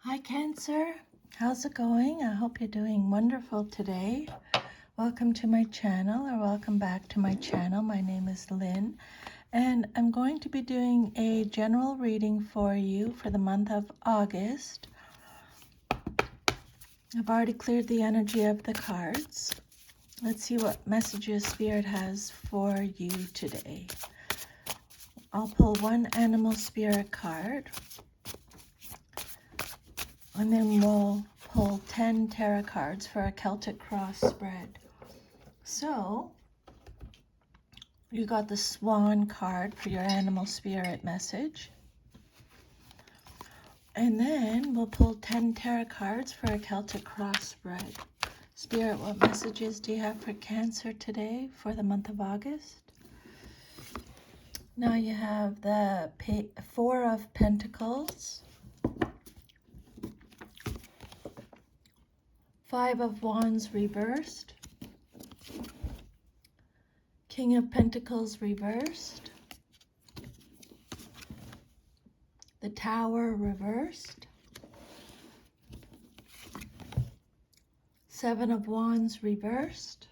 Hi Cancer, how's it going? I hope you're doing wonderful today. Welcome to my channel, or welcome back to my channel. My name is Lynn, and I'm going to be doing a general reading for you for the month of August. I've already cleared the energy of the cards. Let's see what messages Spirit has for you today. I'll pull one animal spirit card, and then we'll pull 10 tarot cards for a Celtic cross spread. So, you got the Swan card for your animal spirit message. And then we'll pull 10 tarot cards for a Celtic cross spread. Spirit, what messages do you have for Cancer today for the month of August? Now you have the Four of Pentacles, Five of Wands reversed, King of Pentacles reversed, the Tower reversed, Seven of Wands reversed,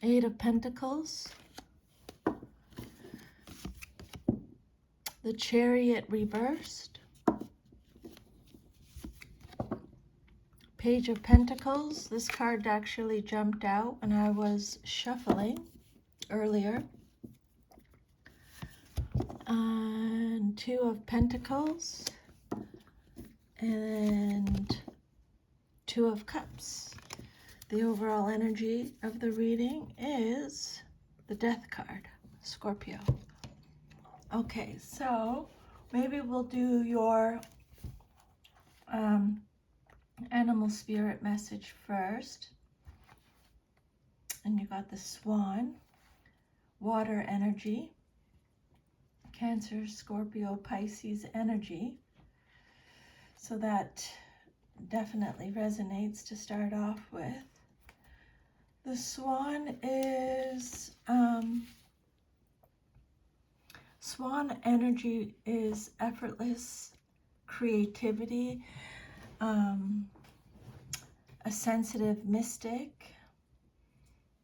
Eight of Pentacles, the Chariot reversed, Page of Pentacles. This card actually jumped out when I was shuffling earlier. And Two of Pentacles and Two of Cups. The overall energy of the reading is the Death card, Scorpio. Okay, so maybe we'll do your animal spirit message first. And you got the Swan, water energy, Cancer, Scorpio, Pisces energy. So that definitely resonates to start off with. The Swan is, Swan energy is effortless creativity, a sensitive mystic,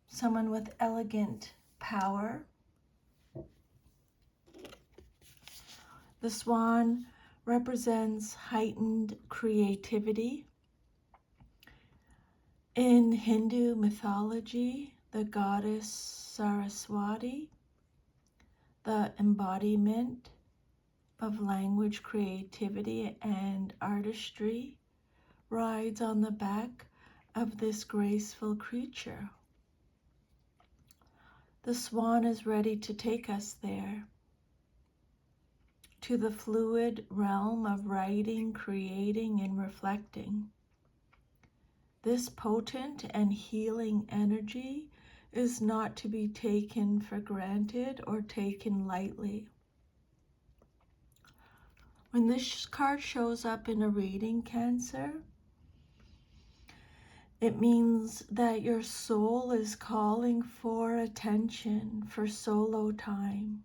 someone with elegant power. The Swan represents heightened creativity. In Hindu mythology, the goddess Saraswati, the embodiment of language, creativity, and artistry, rides on the back of this graceful creature. The Swan is ready to take us there, to the fluid realm of writing, creating, and reflecting. This potent and healing energy is not to be taken for granted or taken lightly. When this card shows up in a reading, Cancer, it means that your soul is calling for attention, for solo time.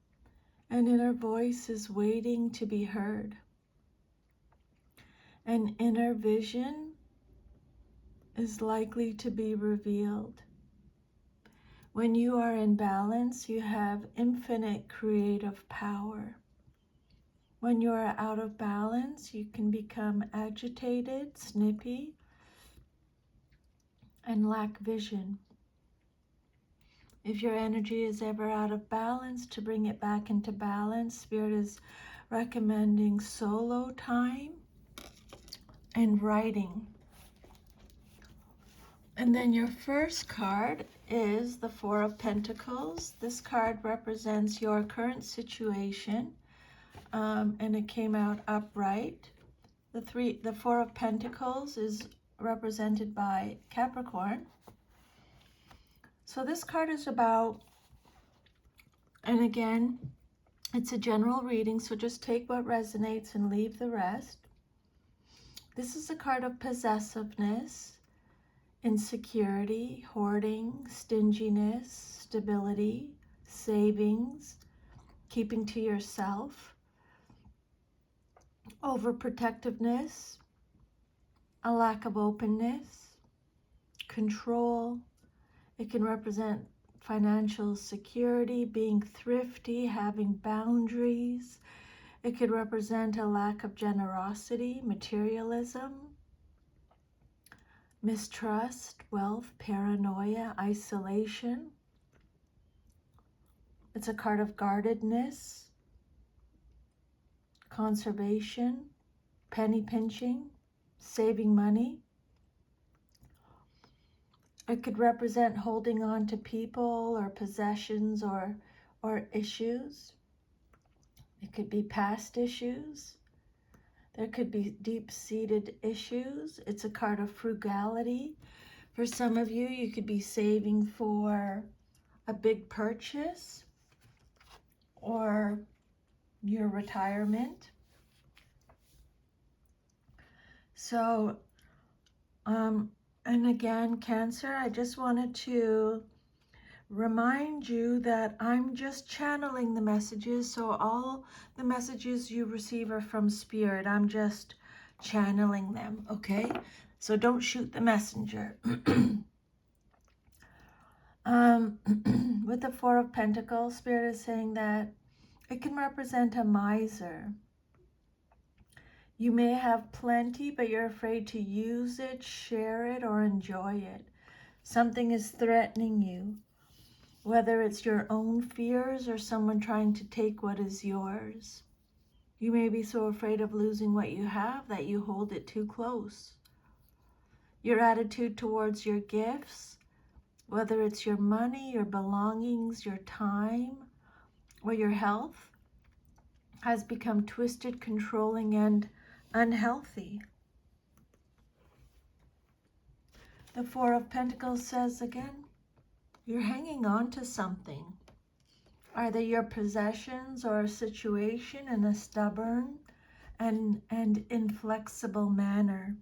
An inner voice is waiting to be heard. An inner vision is likely to be revealed. When you are in balance, you have infinite creative power. When you are out of balance, you can become agitated, snippy, and lack vision. If your energy is ever out of balance, to bring it back into balance, Spirit is recommending solo time and writing. And then your first card is the Four of Pentacles. This card represents your current situation, and it came out upright. The Four of Pentacles is represented by Capricorn. So this card is about, and again, it's a general reading, so just take what resonates and leave the rest. This is a card of possessiveness, insecurity, hoarding, stinginess, stability, savings, keeping to yourself, overprotectiveness, a lack of openness, control. It can represent financial security, being thrifty, having boundaries. It could represent a lack of generosity, materialism, mistrust, wealth, paranoia, isolation. It's a card of guardedness, conservation, penny pinching, saving money. It could represent holding on to people or possessions or issues. It could be past issues. There could be deep-seated issues. It's a card of frugality. For some of you, you could be saving for a big purchase or your retirement. So, and again, Cancer, I just wanted to remind you that I'm just channeling the messages. So all the messages you receive are from Spirit. I'm just channeling them, okay? So don't shoot the messenger. With the Four of Pentacles, Spirit is saying that it can represent a miser. You may have plenty, but you're afraid to use it, share it, or enjoy it. Something is threatening you, whether it's your own fears or someone trying to take what is yours. You may be so afraid of losing what you have that you hold it too close. Your attitude towards your gifts, whether it's your money, your belongings, your time, or your health, has become twisted, controlling, and unhealthy. The Four of Pentacles says again, you're hanging on to something. Either your possessions or a situation in a stubborn and inflexible manner.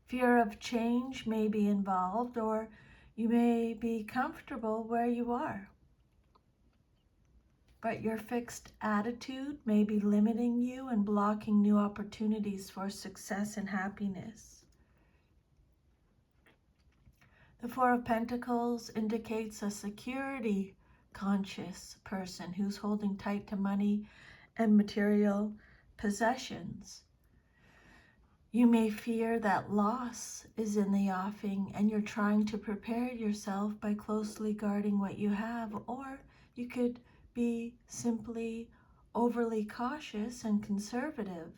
Fear of change may be involved, or you may be comfortable where you are. But your fixed attitude may be limiting you and blocking new opportunities for success and happiness. The Four of Pentacles indicates a security conscious person who's holding tight to money and material possessions. You may fear that loss is in the offing and you're trying to prepare yourself by closely guarding what you have, or you could be simply overly cautious and conservative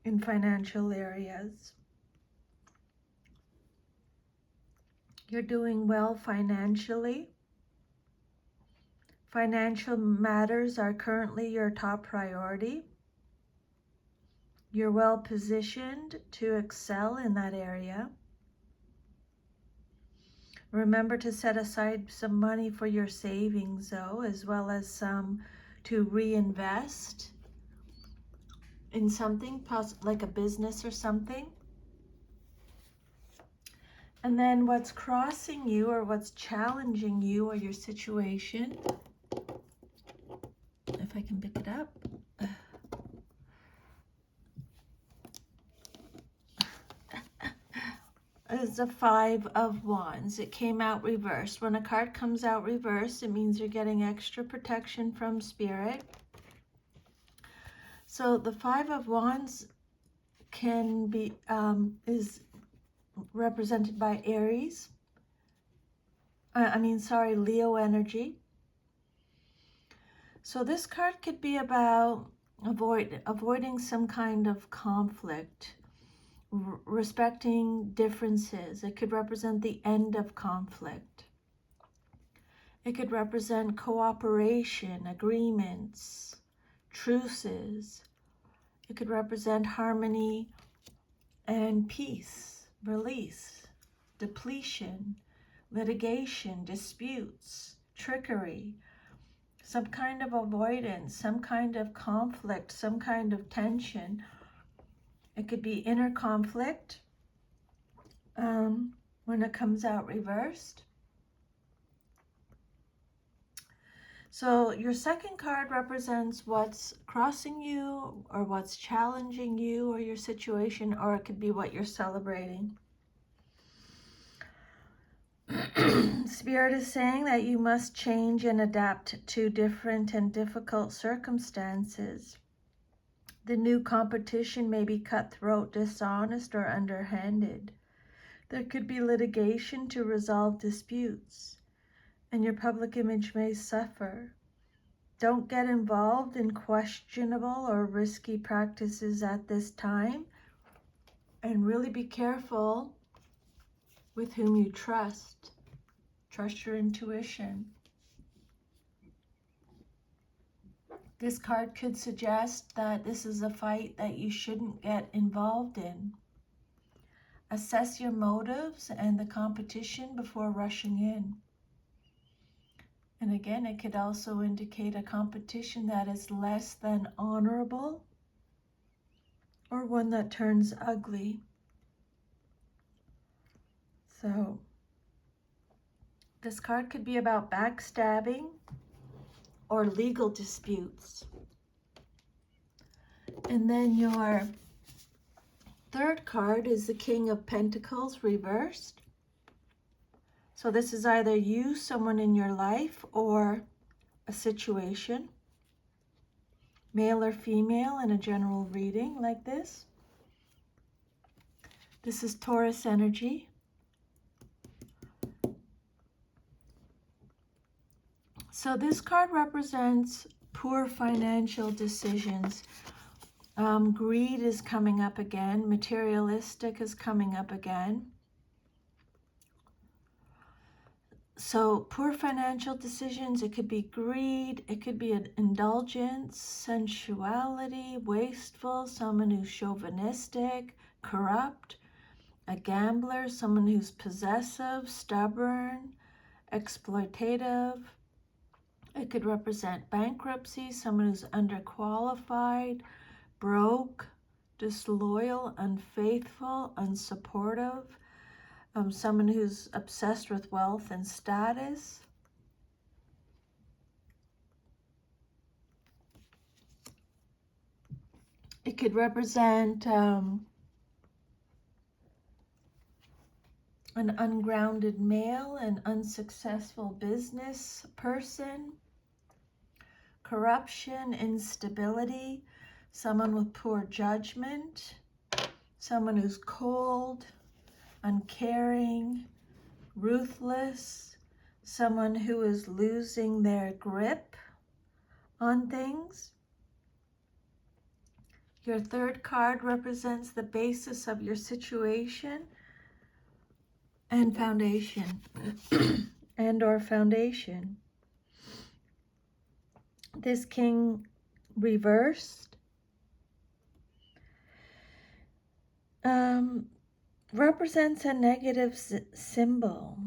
in financial areas. You're doing well financially. Financial matters are currently your top priority. You're well positioned to excel in that area. Remember to set aside some money for your savings, though, as well as some to reinvest in something, like a business or something. And then what's crossing you or what's challenging you or your situation, if I can pick it up, is the Five of Wands. It came out reversed. When a card comes out reversed, it means you're getting extra protection from Spirit. So the Five of Wands can be, is represented by Aries. Leo energy. So this card could be about avoiding some kind of conflict, respecting differences. It could represent the end of conflict. It could represent cooperation, agreements, truces. It could represent harmony and peace, release, depletion, litigation, disputes, trickery, some kind of avoidance, some kind of conflict, some kind of tension. It could be inner conflict when it comes out reversed. So your second card represents what's crossing you or what's challenging you or your situation, or it could be what you're celebrating. Spirit is saying that you must change and adapt to different and difficult circumstances. The new competition may be cutthroat, dishonest, or underhanded. There could be litigation to resolve disputes, and your public image may suffer. Don't get involved in questionable or risky practices at this time, and really be careful with whom you trust. Trust your intuition. This card could suggest that this is a fight that you shouldn't get involved in. Assess your motives and the competition before rushing in. And again, it could also indicate a competition that is less than honorable or one that turns ugly. So this card could be about backstabbing or legal disputes. And then your third card is the King of Pentacles reversed. So this is either you, someone in your life, or a situation, male or female, in a general reading like this. This is Taurus energy. So this card represents poor financial decisions. Greed is coming up again. Materialistic is coming up again. So poor financial decisions, it could be greed, it could be an indulgence, sensuality, wasteful, someone who's chauvinistic, corrupt, a gambler, someone who's possessive, stubborn, exploitative. It could represent bankruptcy, someone who's underqualified, broke, disloyal, unfaithful, unsupportive, someone who's obsessed with wealth and status. It could represent an ungrounded male, an unsuccessful business person, corruption, instability, someone with poor judgment, someone who's cold, uncaring, ruthless, someone who is losing their grip on things. Your third card represents the basis of your situation and foundation, and or foundation. This King reversed represents a negative symbol.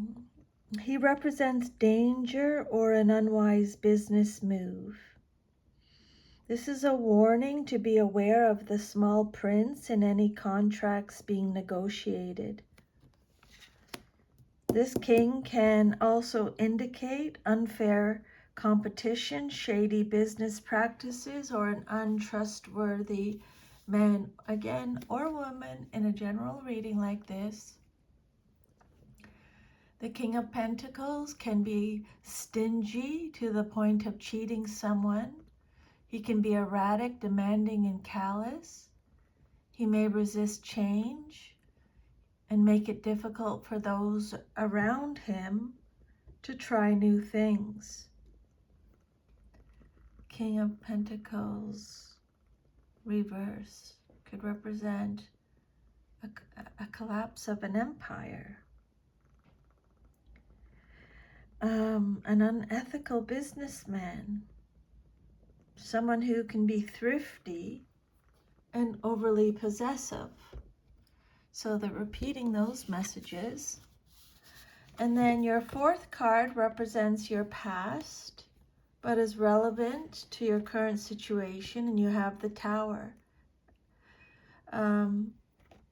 He represents danger or an unwise business move. This is a warning to be aware of the small prints in any contracts being negotiated. This king can also indicate unfair competition, shady business practices, or an untrustworthy man, again, or woman in a general reading like this. The King of Pentacles can be stingy to the point of cheating someone. He can be erratic, demanding, and callous. He may resist change and make it difficult for those around him to try new things. King of Pentacles reverse could represent a collapse of an empire. An unethical businessman, someone who can be thrifty and overly possessive. So they're repeating those messages. And then your fourth card represents your past, but is relevant to your current situation, and you have the Tower.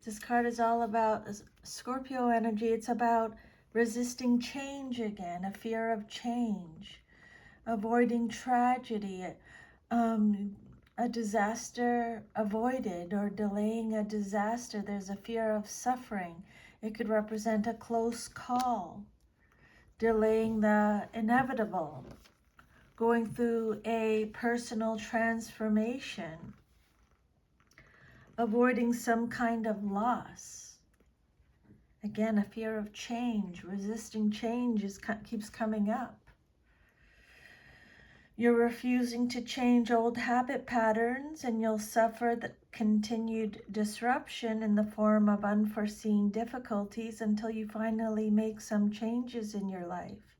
This card is all about Scorpio energy. It's about resisting change again, a fear of change. avoiding tragedy, a disaster avoided, or delaying a disaster. There's a fear of suffering. It could represent a close call, delaying the inevitable, going through a personal transformation, avoiding some kind of loss. Again, a fear of change, resisting change keeps coming up. You're refusing to change old habit patterns, and you'll suffer the continued disruption in the form of unforeseen difficulties until you finally make some changes in your life.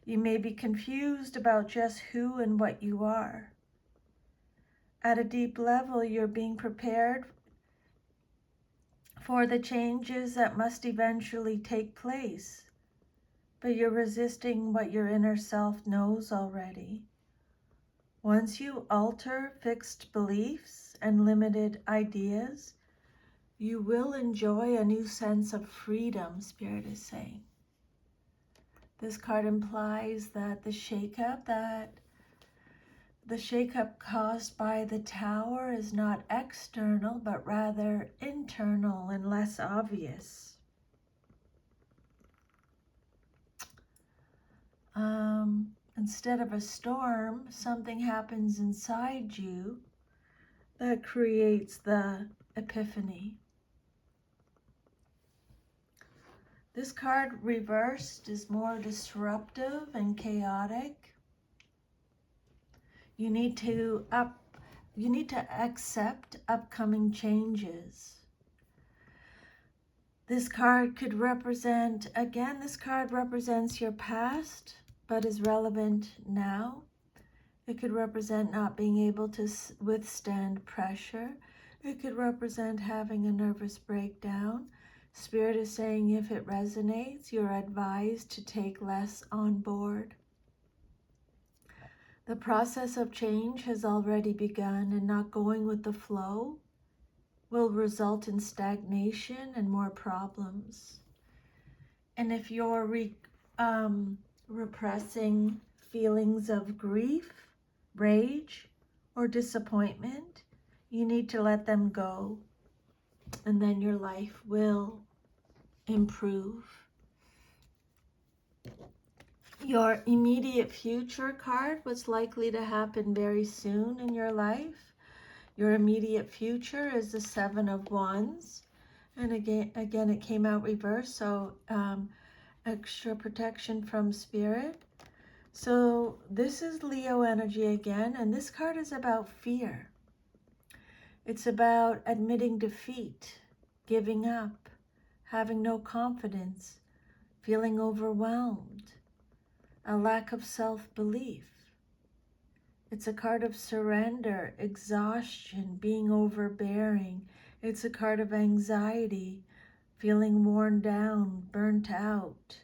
You may be confused about just who and what you are. At a deep level, you're being prepared for the changes that must eventually take place, but you're resisting what your inner self knows already. Once you alter fixed beliefs and limited ideas, you will enjoy a new sense of freedom, Spirit is saying. This card implies that the shakeup caused by the Tower is not external, but rather internal and less obvious. Instead of a storm, something happens inside you that creates the epiphany. This card reversed is more disruptive and chaotic. You need to accept upcoming changes. This card could represent, again, this card represents your past, but is relevant now. It could represent not being able to withstand pressure. It could represent having a nervous breakdown. Spirit is saying if it resonates, you're advised to take less on board. The process of change has already begun, and not going with the flow will result in stagnation and more problems. And if you're repressing feelings of grief, rage, or disappointment, you need to let them go, and then your life will improve. Your immediate future card, what's likely to happen very soon in your life. Your immediate future is the Seven of Wands. And again, it came out reversed, so extra protection from Spirit. So this is Leo energy again, and this card is about fear. It's about admitting defeat, giving up, having no confidence, feeling overwhelmed, a lack of self-belief. It's a card of surrender, exhaustion, being overbearing. It's a card of anxiety, feeling worn down, burnt out.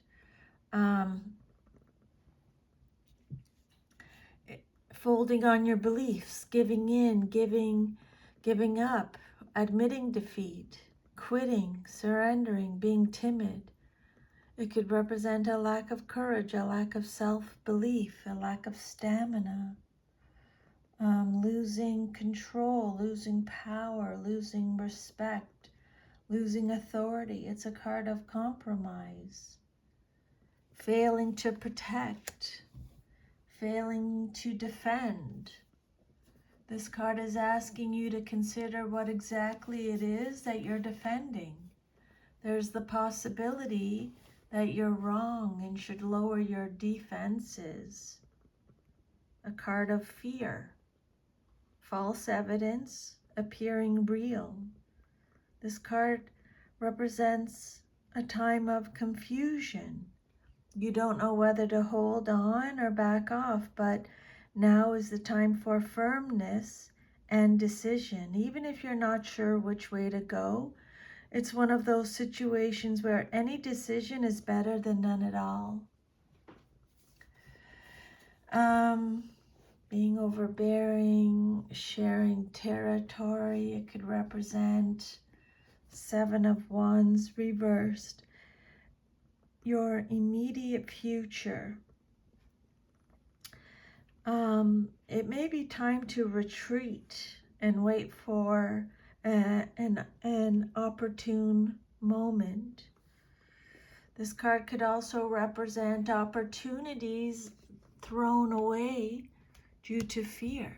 Folding on your beliefs, giving in, giving up, admitting defeat, quitting, surrendering, being timid. It could represent a lack of courage, a lack of self-belief, a lack of stamina, losing control, losing power, losing respect, losing authority. It's a card of compromise, failing to protect, failing to defend. This card is asking you to consider what exactly it is that you're defending. There's the possibility that you're wrong and should lower your defenses. A card of fear, false evidence appearing real. This card represents a time of confusion. You don't know whether to hold on or back off, but now is the time for firmness and decision. Even if you're not sure which way to go, it's one of those situations where any decision is better than none at all. Being overbearing, sharing territory, it could represent Seven of Wands reversed. Your immediate future It may be time to retreat and wait for an opportune moment. This card could also represent opportunities thrown away due to fear.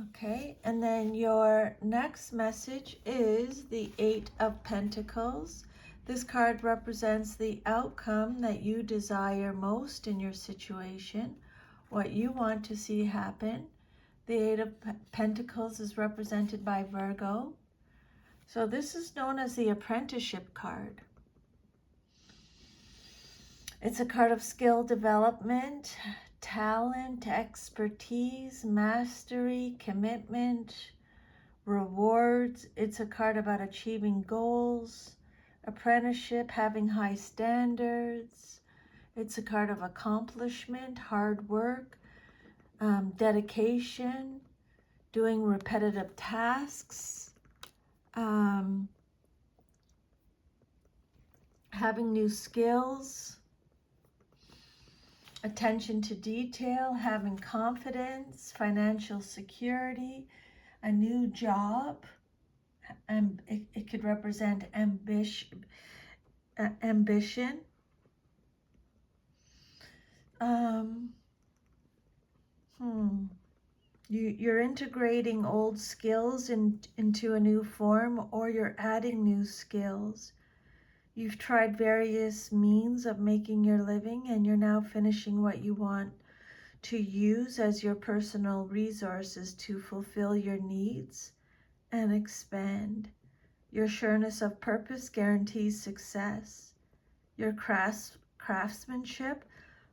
Okay, and then your next message is the Eight of Pentacles. This card represents the outcome that you desire most in your situation, what you want to see happen. The Eight of Pentacles is represented by Virgo. So this is known as the apprenticeship card. It's a card of skill development, talent, expertise, mastery, commitment, rewards. It's a card about achieving goals, apprenticeship, having high standards. It's a card of accomplishment, hard work, dedication, doing repetitive tasks, having new skills, attention to detail, having confidence, financial security, a new job, and it could represent ambition. You're integrating old skills into a new form, or you're adding new skills. You've tried various means of making your living, and you're now finishing what you want to use as your personal resources to fulfill your needs and expand. Your sureness of purpose guarantees success. Your craftsmanship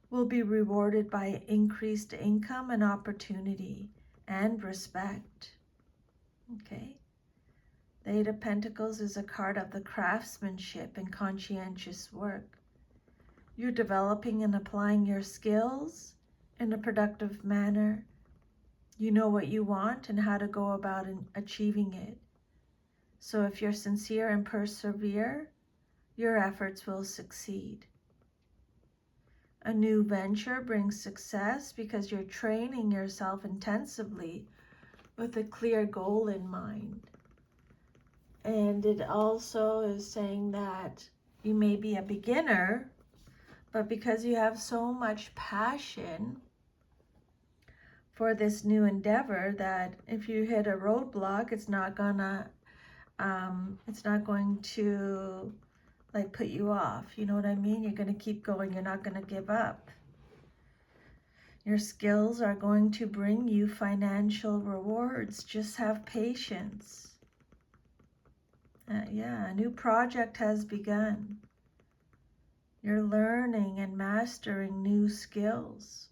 will be rewarded by increased income and opportunity and respect. Okay. The Eight of Pentacles is a card of the craftsmanship and conscientious work. You're developing and applying your skills in a productive manner. You know what you want and how to go about achieving it. So if you're sincere and persevere, your efforts will succeed. A new venture brings success because you're training yourself intensively with a clear goal in mind. And it also is saying that you may be a beginner, but because you have so much passion for this new endeavor, that if you hit a roadblock, it's not going to like put you off. You know what I mean? You're going to keep going. You're not going to give up. Your skills are going to bring you financial rewards. Just have patience. A new project has begun. You're learning and mastering new skills.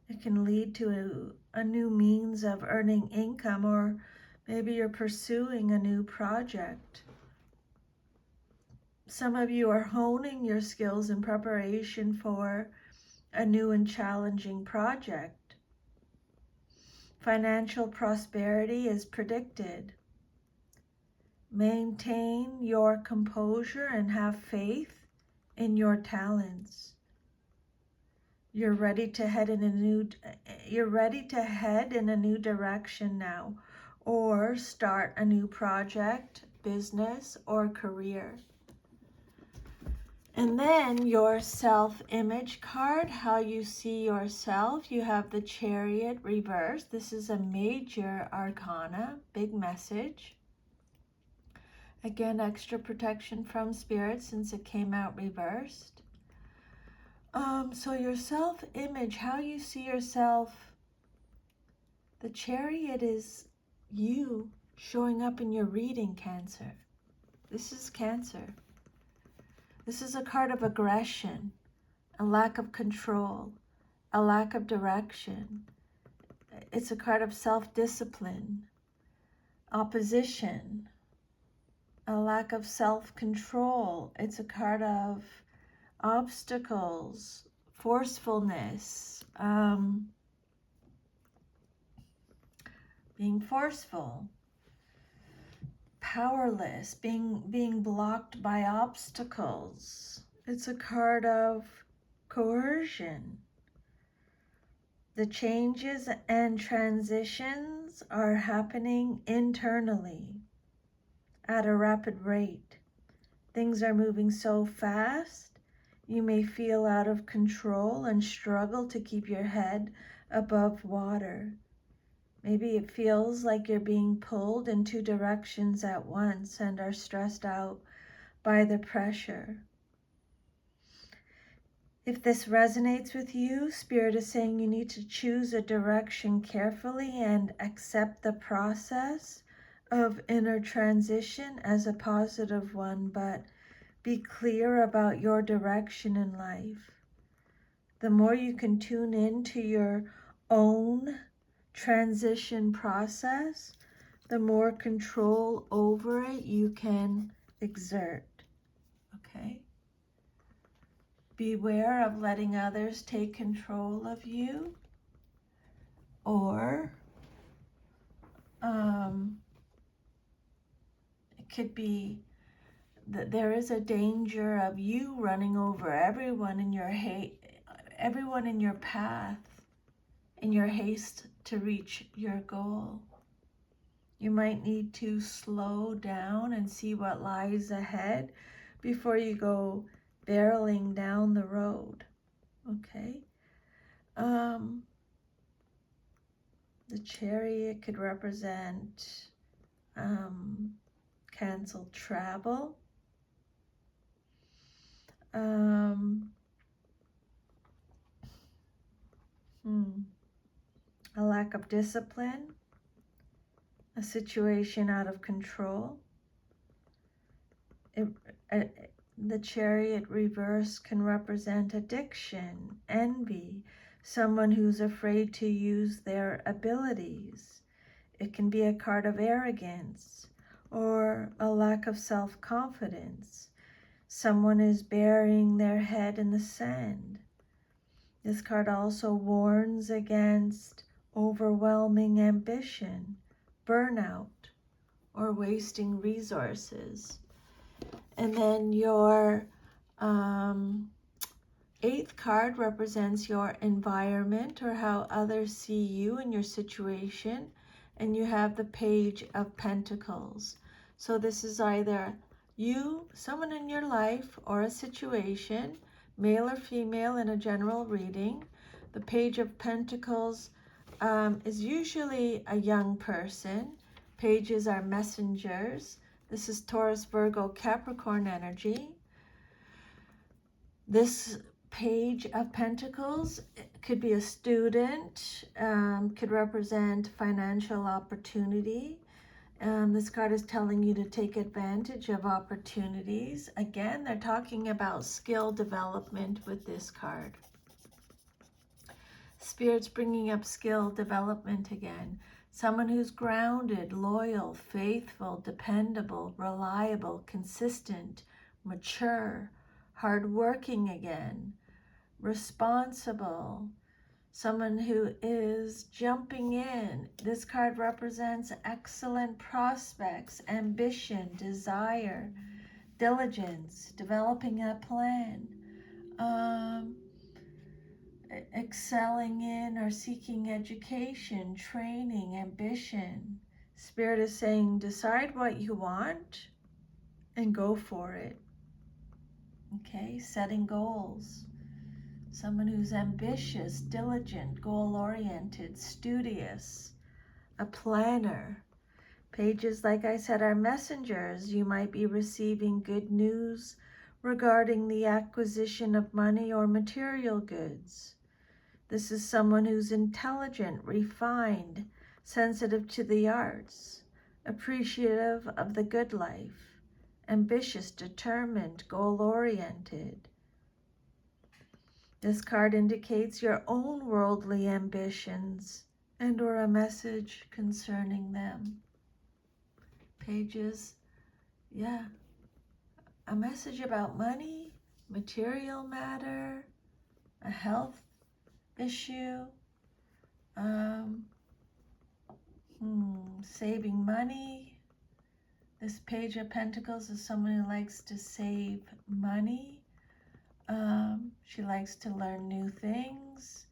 It can lead to a new means of earning income, or maybe you're pursuing a new project. Some of you are honing your skills in preparation for a new and challenging project. Financial prosperity is predicted. Maintain your composure and have faith in your talents. You're ready to head in a new direction now, or start a new project, business, or career. And then your self-image card, how you see yourself. You have the Chariot reversed. This is a major arcana, big message. Again, extra protection from spirit since it came out reversed. So your self-image, how you see yourself, the Chariot is you showing up in your reading, Cancer. This is Cancer. This is a card of aggression, a lack of control, a lack of direction. It's a card of self-discipline, opposition, a lack of self-control. It's a card of obstacles, forcefulness, being forceful, powerless, being blocked by obstacles. It's a card of coercion, The changes and transitions are happening internally at a rapid rate. Things are moving so fast, you may feel out of control and struggle to keep your head above water. Maybe it feels like you're being pulled in two directions at once and are stressed out by the pressure. If this resonates with you, Spirit is saying you need to choose a direction carefully and accept the process of inner transition as a positive one, but be clear about your direction in life. The more you can tune into your own transition process, the more control over it you can exert. Okay? Beware of letting others take control of you, or it could be that there is a danger of you running over everyone in your path in your haste to reach your goal. You might need to slow down and see what lies ahead before you go barreling down the road. Okay? The Chariot could represent canceled travel, a lack of discipline, a situation out of control. The Chariot reverse can represent addiction, envy, someone who's afraid to use their abilities. It can be a card of arrogance or a lack of self-confidence. Someone is burying their head in the sand. This card also warns against overwhelming ambition, burnout, or wasting resources. And then your 8th card represents your environment or how others see you and your situation. And you have the Page of Pentacles. So this is either you, someone in your life, or a situation, male or female in a general reading. The Page of Pentacles is usually a young person. Pages are messengers. This is Taurus, Virgo, Capricorn energy. This Page of Pentacles could be a student, could represent financial opportunity. This card is telling you to take advantage of opportunities. Again, they're talking about skill development with this card. Spirit's bringing up skill development again. Someone who's grounded, loyal, faithful, dependable, reliable, consistent, mature, hardworking again, responsible, someone who is jumping in. This card represents excellent prospects, ambition, desire, diligence, developing a plan, excelling in or seeking education, training, ambition. Spirit is saying, decide what you want and go for it. Okay, setting goals. Someone who's ambitious, diligent, goal-oriented, studious, a planner. Pages, like I said, are messengers. You might be receiving good news regarding the acquisition of money or material goods. This is someone who's intelligent, refined, sensitive to the arts, appreciative of the good life, ambitious, determined, goal-oriented. This card indicates your own worldly ambitions and or a message concerning them. Pages, a message about money, material matter, a health issue, saving money. This Page of Pentacles is someone who likes to save money. She likes to learn new things,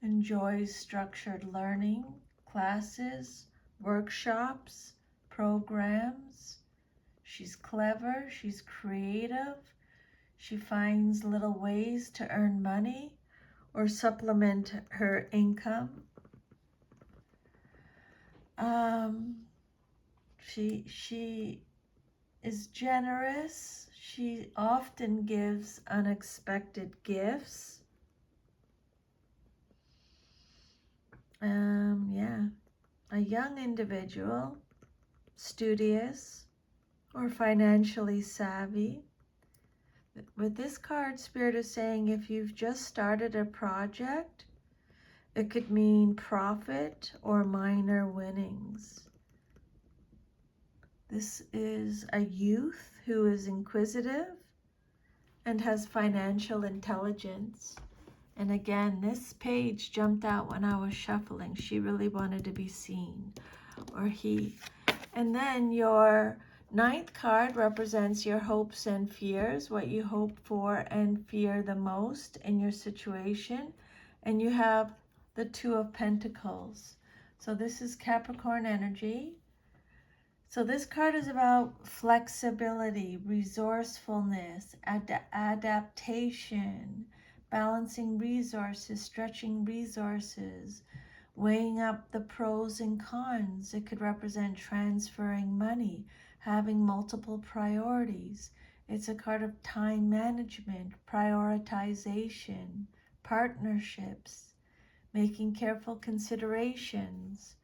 enjoys structured learning, classes, workshops, programs. She's clever, she's creative. She finds little ways to earn money or supplement her income. She is generous. She often gives unexpected gifts. Yeah, a young individual, studious or financially savvy. With this card, Spirit is saying if you've just started a project, it could mean profit or minor winnings. This is a youth who is inquisitive and has financial intelligence. And again, this page jumped out when I was shuffling. She really wanted to be seen, or he. And then your ninth card represents your hopes and fears, what you hope for and fear the most in your situation. And you have the Two of Pentacles. So this is Capricorn energy. So this card is about flexibility, resourcefulness, adaptation, balancing resources, stretching resources, weighing up the pros and cons. It could represent transferring money, having multiple priorities. It's a card of time management, prioritization, partnerships, making careful considerations.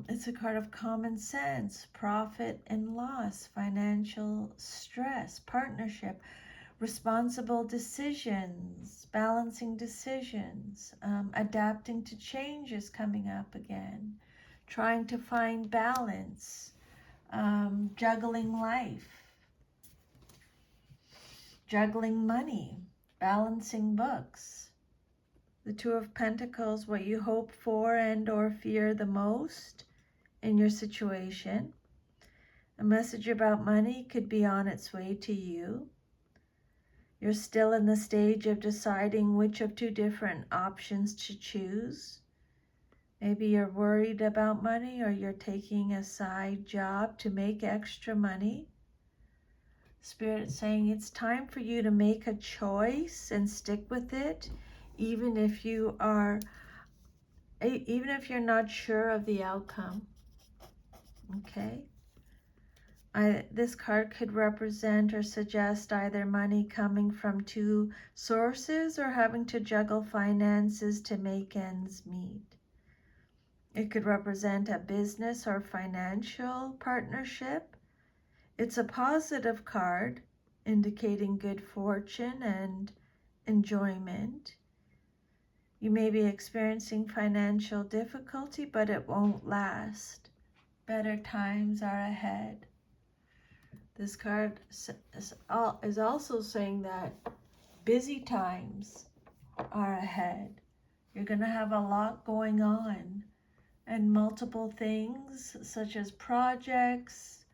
It's a card of common sense, profit and loss, financial stress, partnership, responsible decisions, balancing decisions, adapting to changes coming up again, trying to find balance, juggling life, juggling money, balancing books. The Two of Pentacles, what you hope for and or fear the most in your situation. A message about money could be on its way to you. You're still in the stage of deciding which of two different options to choose. Maybe you're worried about money, or you're taking a side job to make extra money. Spirit's saying it's time for you to make a choice and stick with it, even if you're not sure of the outcome. Okay? This card could represent or suggest either money coming from two sources or having to juggle finances to make ends meet. It could represent a business or financial partnership. It's a positive card indicating good fortune and enjoyment. You may be experiencing financial difficulty, but it won't last. Better times are ahead. This card is also saying that busy times are ahead. You're going to have a lot going on, and multiple things such as projects,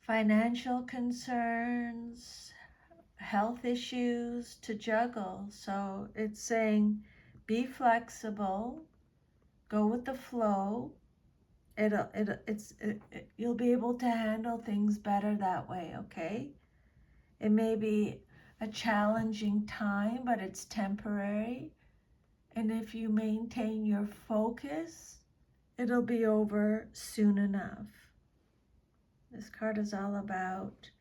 financial concerns, health issues to juggle. So it's saying be flexible, go with the flow. You'll be able to handle things better that way, okay? It may be a challenging time, but it's temporary. And if you maintain your focus, it'll be over soon enough. This card is all about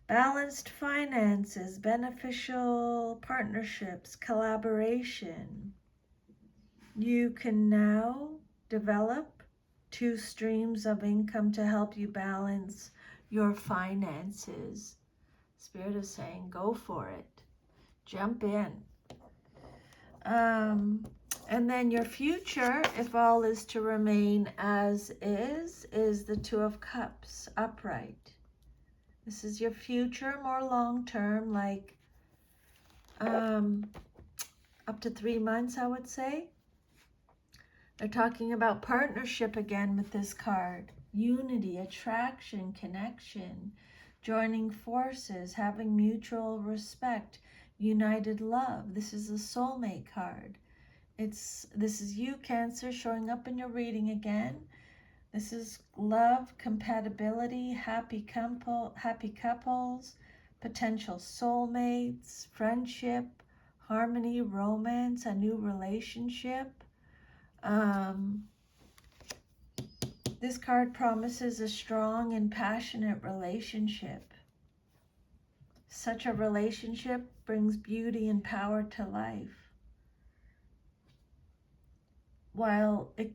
balanced finances, beneficial partnerships, collaboration. You can now develop two streams of income to help you balance your finances. Spirit is saying, go for it. Jump in. And then your future, if all is to remain as is the Two of Cups, upright. This is your future, more long-term, like up to 3 months, I would say. They're talking about partnership again with this card. Unity, attraction, connection, joining forces, having mutual respect. united love. This is the soulmate card. This is you, Cancer, showing up in your reading again. This is love, compatibility, happy couples, potential soulmates, friendship, harmony, romance, a new relationship. This card promises a strong and passionate relationship. Such a relationship brings beauty and power to life. While it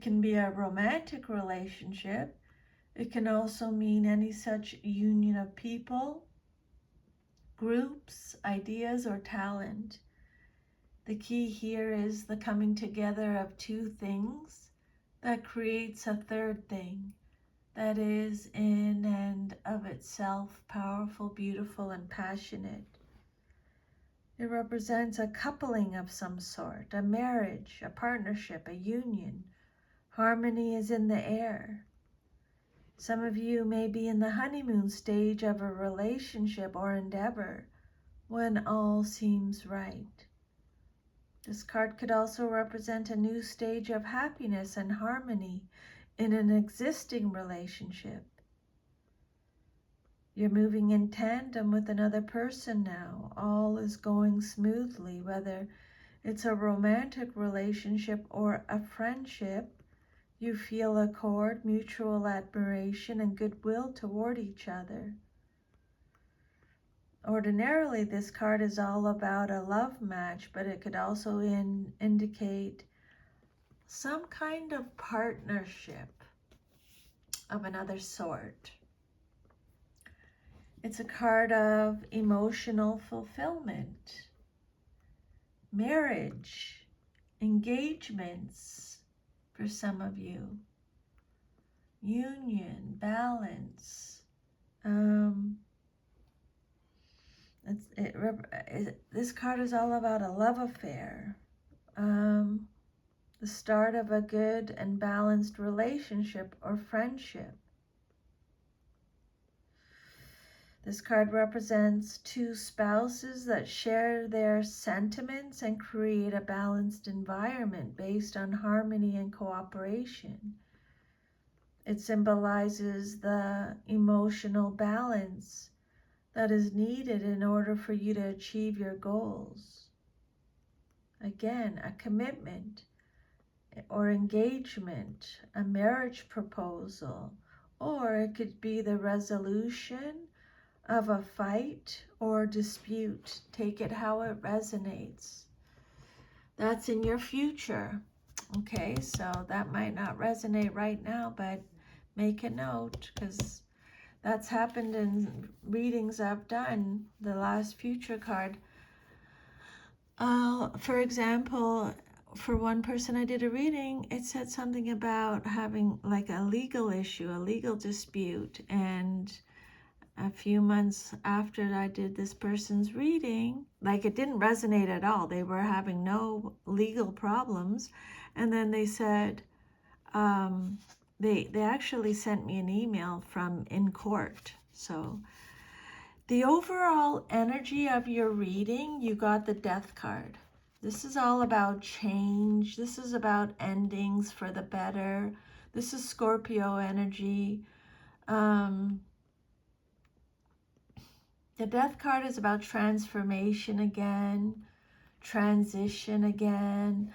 can be a romantic relationship, it can also mean any such union of people, groups, ideas, or talent. The key here is the coming together of two things that creates a third thing that is in and of itself powerful, beautiful, and passionate. It represents a coupling of some sort, a marriage, a partnership, a union. Harmony is in the air. Some of you may be in the honeymoon stage of a relationship or endeavor when all seems right. This card could also represent a new stage of happiness and harmony in an existing relationship. You're moving in tandem with another person now. All is going smoothly, whether it's a romantic relationship or a friendship. You feel accord, mutual admiration, and goodwill toward each other. Ordinarily, this card is all about a love match, but it could also indicate some kind of partnership of another sort. It's a card of emotional fulfillment, marriage, engagements for some of you, union, balance. This card is all about a love affair, the start of a good and balanced relationship or friendship. This card represents two spouses that share their sentiments and create a balanced environment based on harmony and cooperation. It symbolizes the emotional balance that is needed in order for you to achieve your goals. Again, a commitment or engagement, a marriage proposal, or it could be the resolution of a fight or dispute. Take it how it resonates. That's in your future. Okay, so that might not resonate right now, but make a note, because that's happened in readings I've done. The last future card. For example, for one person I did a reading, it said something about having like a legal issue, a legal dispute, and a few months after I did this person's reading, like it didn't resonate at all. They were having no legal problems. And then they said, they actually sent me an email from in court. So the overall energy of your reading, you got the Death card. This is all about change. This is about endings for the better. This is Scorpio energy. The Death card is about transformation again, transition again,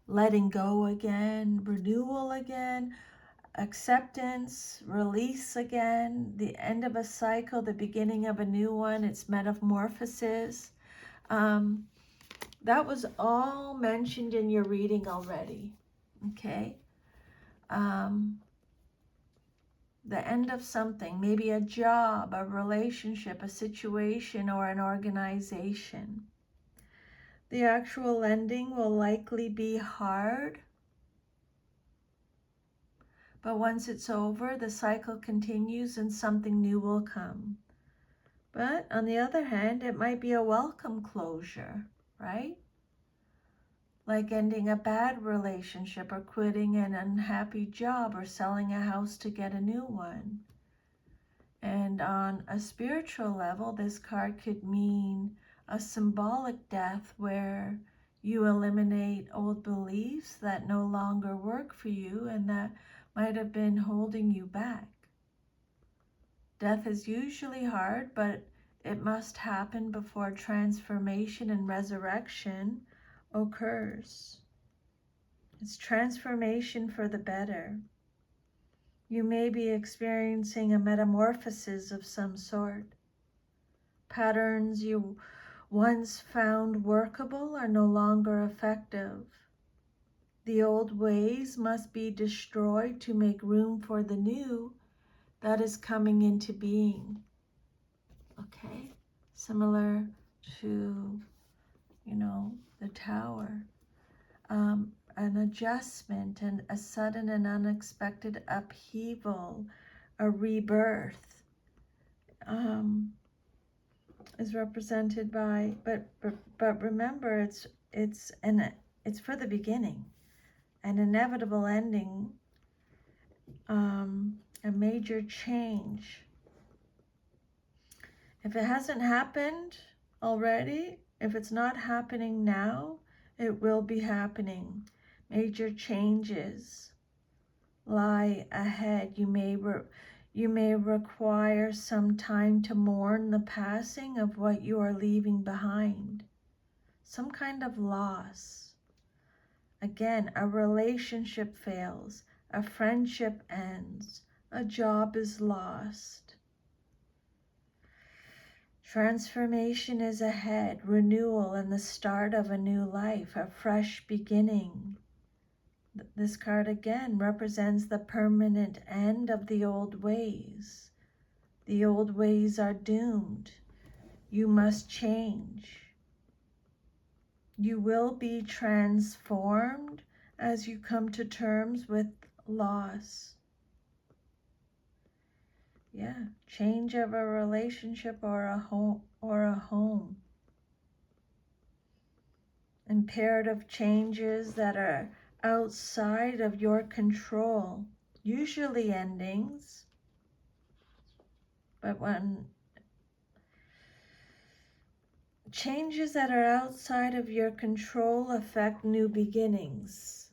letting go again, renewal again, acceptance, release again, the end of a cycle, the beginning of a new one. It's metamorphosis. That was all mentioned in your reading already, okay? The end of something, maybe a job, a relationship, a situation, or an organization. The actual ending will likely be hard, but once it's over, the cycle continues and something new will come. But on the other hand, it might be a welcome closure, right? Like ending a bad relationship or quitting an unhappy job or selling a house to get a new one. And on a spiritual level, this card could mean a symbolic death where you eliminate old beliefs that no longer work for you and that might have been holding you back. Death is usually hard, but it must happen before transformation and resurrection occurs. It's transformation for the better. You may be experiencing a metamorphosis of some sort. Patterns you once found workable are no longer effective. The old ways must be destroyed to make room for the new that is coming into being. Okay? Similar to, the tower. An adjustment and a sudden and unexpected upheaval, a rebirth, is represented by, but remember, it's for the beginning, an inevitable ending, a major change. If it hasn't happened already, if it's not happening now, it will be happening. Major changes lie ahead. You may require some time to mourn the passing of what you are leaving behind. Some kind of loss. Again, a relationship fails, a friendship ends, a job is lost. Transformation is ahead, renewal and the start of a new life, a fresh beginning. This card again represents the permanent end of the old ways. The old ways are doomed. You must change. You will be transformed as you come to terms with loss. Yeah, change of a relationship or a home. Imperative changes that are outside of your control, usually endings, but when changes that are outside of your control affect new beginnings.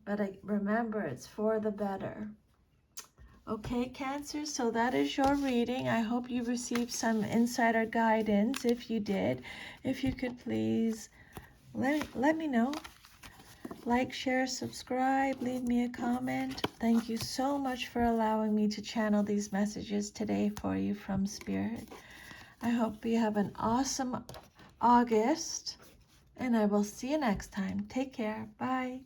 But remember, it's for the better. Okay, Cancer, so that is your reading. I hope you received some insider guidance. If you did, if you could please let me know. Like, share, subscribe, leave me a comment. Thank you so much for allowing me to channel these messages today for you from Spirit. I hope you have an awesome August, and I will see you next time. Take care. Bye.